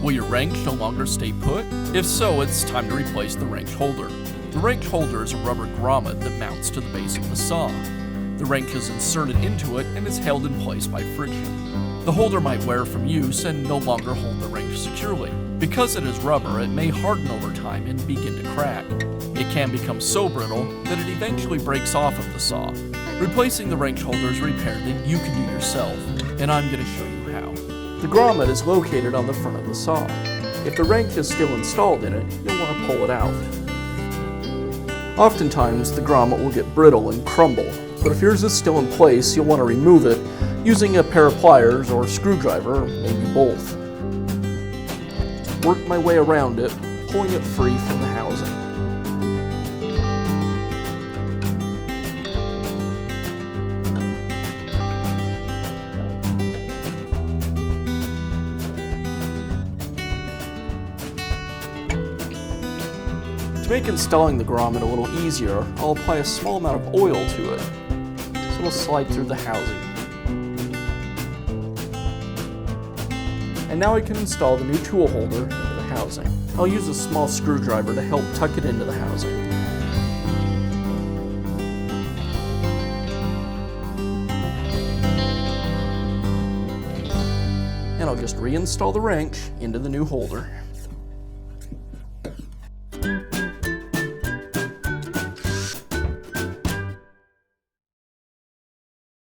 Will your wrench no longer stay put? If so, it's time to replace the wrench holder. The wrench holder is a rubber grommet that mounts to the base of the saw. The wrench is inserted into it and is held in place by friction. The holder might wear from use and no longer hold the wrench securely. Because it is rubber, it may harden over time and begin to crack. It can become so brittle that it eventually breaks off of the saw. Replacing the wrench holder is a repair that you can do yourself, and I'm going to show you how. The grommet is located on the front of the saw. If the wrench is still installed in it, you'll want to pull it out. Oftentimes, the grommet will get brittle and crumble, but if yours is still in place, you'll want to remove it using a pair of pliers or a screwdriver, or maybe both. Work my way around it, pulling it free from the housing. To make installing the grommet a little easier, I'll apply a small amount of oil to it, so it'll slide through the housing. And now I can install the new tool holder into the housing. I'll use a small screwdriver to help tuck it into the housing. And I'll just reinstall the wrench into the new holder.